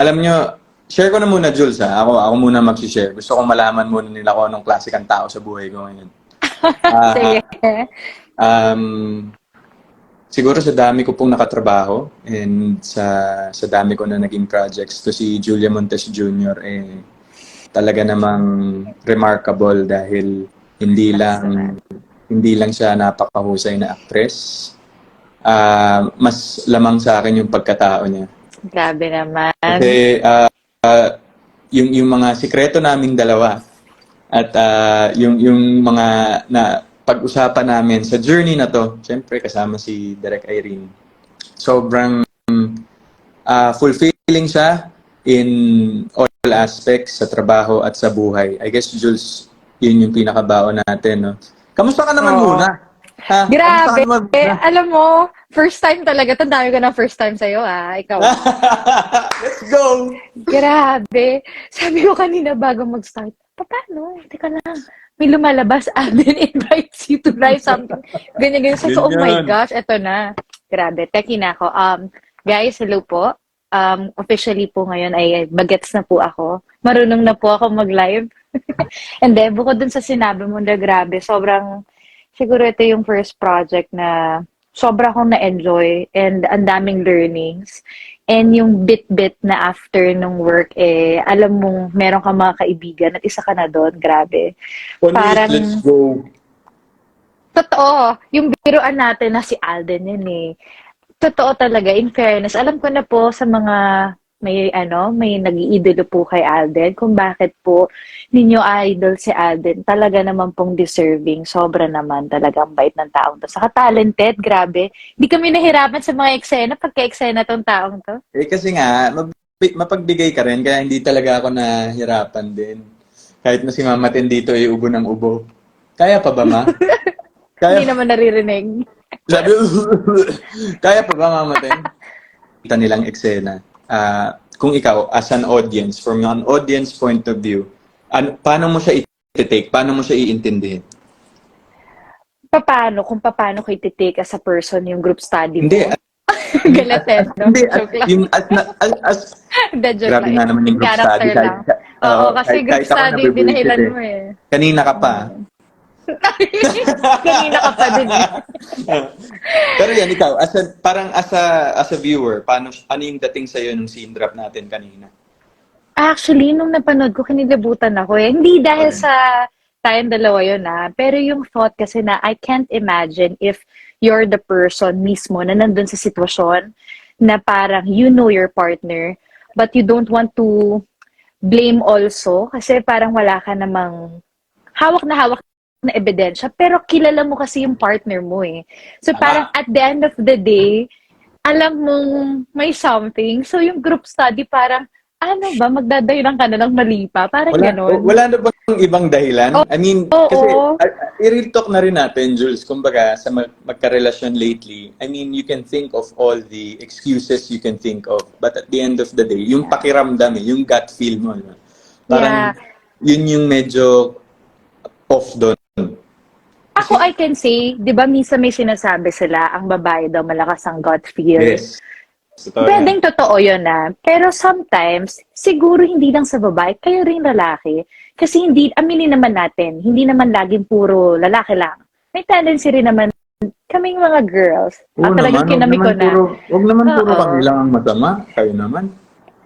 alam nyo, share ko na muna, Jules, ha? Ako muna mag-share. Gusto kong malaman muna nila kung anong klase kang tao sa buhay ko ngayon. Ah, Sige. um, siguro sa dami ko pong nakatrabaho and sa dami ko na naging projects, to si Julia Montes Jr. Talaga namang remarkable dahil hindi lang hindi lang siya napakahusay na actress. Mas lamang sa akin yung pagkatao niya. Grabe naman. Kasi yung mga sikreto naming dalawa at yung mga na pag-usapan namin sa journey na to, syempre kasama si Direk Irene. Sobrang fulfilling siya in all aspects sa trabaho at sa buhay. I guess, Jules, yun yung pinakabaon natin, no? Kamusta ka naman Oo. muna? Ha? Kamusta ka Grabe. naman muna? Alam mo, first time talaga. Tandami ko ng first time sa'yo, ikaw. Let's go! Grabe. Sabi ko kanina bago mag-start, paano? Teka lang. May lumalabas, Alden invites you to try something. Ganyan-ganyan. Sabi ko, oh my Ganyan. gosh, eto na. Grabe. Teki na ako. Guys, hello po. Officially po ngayon ay bagets na po ako. Marunong na po ako mag-live. And then, bukod dun sa sinabi mo na grabe, sobrang, siguro ito yung first project na sobra akong na-enjoy and ang daming learnings. And yung bit-bit na after nung work, alam mong meron ka mga kaibigan at isa ka na doon, grabe. Parang, Let's go. totoo, yung biruan natin na si Alden yun Totoo talaga, in fairness. Alam ko na po sa mga may nag-iidolo po kay Alden kung bakit po ninyo idol si Alden. Talaga naman pong deserving. Sobra naman talagang bait ng taong to. Saka talented, grabe. Hindi kami nahirapan sa mga eksena, pagka-eksena tong taong to. Kasi nga, mapagbigay ka rin, kaya hindi talaga ako nahirapan din. Kahit na si Mama Ten dito ay ubo ng ubo. Kaya pa ba, Ma? Hindi naman naririnig. Sabi, kaya pa ba, Mama Ten? Kita nilang eksena. Kung ikaw, as an audience, from an audience point of view, paano mo siya i-take? Paano mo siya iintindihin? Kung paano ko iti-take as a person yung group study mo? Hindi. Galatin, no? Hindi. Joke lang. Hindi, Hindi, joke grabe lang. nga naman yung group Character study. lang. Oo, kasi group kahit ako study, nabibuisit binahilan mo Kanina ka pa. Kanina ka pa din. Pero yan, ikaw, parang as a viewer, ano yung dating sa'yo nung scene drop natin kanina? Actually, nung napanood ko, kinilabutan ako Hindi dahil sa tayong dalawa yun pero yung thought kasi na I can't imagine if you're the person mismo na nandun sa sitwasyon na parang you know your partner but you don't want to blame also kasi parang wala ka namang hawak na ebidensya pero kilala mo kasi yung partner mo So parang at the end of the day, alam mong may something. So yung group study parang ano ba, magdadahilan ka na ng mali pa? Parang gano'n. Wala na bang ibang dahilan? I mean, kasi i-real talk na rin natin, Jules. Kumbaga, sa magkarelasyon lately, I mean, you can think of all the excuses you can think of. But at the end of the day, yung pakiramdam yung gut feel mo. Parang yun yung medyo off doon. Ako, I can say, di ba minsan may sinasabi sila, ang babae daw malakas ang gut feel. Yes. Pwedeng totoo yun Pero sometimes, siguro hindi lang sa babae, kayo rin lalaki. Kasi aminin naman natin, hindi naman laging puro lalaki lang. May tendency rin naman kaming mga girls. Talagang kinamig ko na. Huwag naman puro kami lang ang masama. Kayo naman.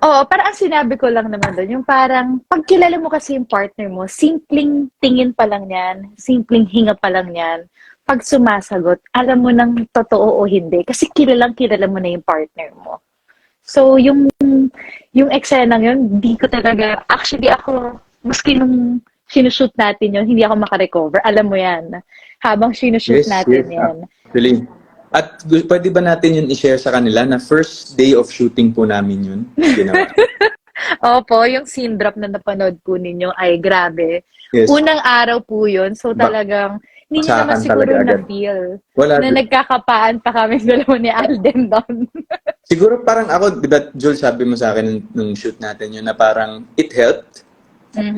Oo, parang ang sinabi ko lang naman doon, yung parang, pag kilala mo kasi yung partner mo, simpleng tingin pa lang yan, simpleng hinga pa lang yan, pag sumasagot, alam mo nang totoo o hindi. Kasi kilala mo na yung partner mo. So, yung eksena yun, di ko talaga, actually ako, maski nung sinushoot natin yun, hindi ako makarecover. Alam mo yan. Habang sinushoot natin yan. Actually. At pwede ba natin yun i-share sa kanila na first day of shooting po namin yun? Ginawa. Opo, yung scene drop na napanood po ninyo ay grabe. Yes. Unang araw po yun. So talagang, hindi nyo naman siguro na-feel na nagkakapaan pa kami dalawa ni Alden doon. Siguro parang ako, di ba, Jules, sabi mo sa akin nung shoot natin yun na parang it helped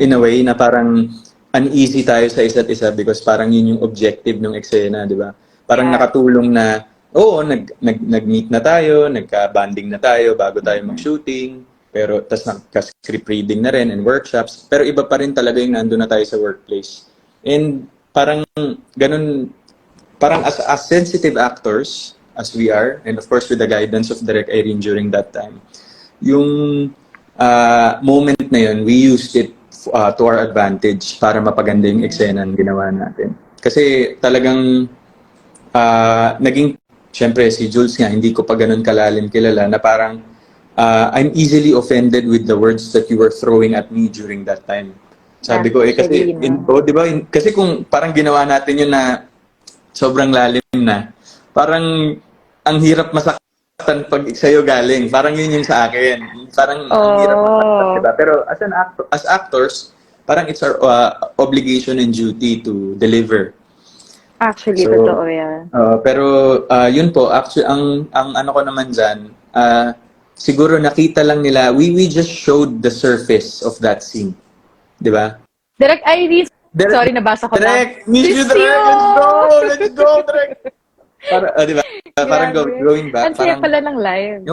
in a way na parang uneasy tayo sa isa't isa because parang yun yung objective ng eksena, di ba? Parang nakatulong na, nag-meet na tayo, nagka-banding na tayo bago tayo mag-shooting. Pero tas nagka-script reading na rin and workshops. Pero iba pa rin talaga yung nandun na tayo sa workplace. And parang ganun, parang as sensitive actors as we are, and of course with the guidance of Direk Irene during that time, yung moment na yun, we used it to our advantage para mapaganda yung eksena ng ginawa natin. Kasi talagang naging, syempre si Jules nga, hindi ko pa ganun kalalim kilala, na parang I'm easily offended with the words that you were throwing at me during that time. Sabi ko, kasi, di ba, kasi kung parang ginawa natin yun na sobrang lalim na, parang ang hirap masaktan pag sa'yo galing. Parang yun yung sa akin. Parang ang hirap masaktan, diba? Pero as actors, parang it's our obligation and duty to deliver. Actually, so, totoo yan. Pero yun po, actually, ang ano ko naman dyan, siguro nakita lang nila, we just showed the surface of that scene. Di ba? Direk Irene, sorry, nabasa ko Direk, miss you, Direk! Let's go, Direk! Para, di ba? Parang going back. Ang saya pala ng live.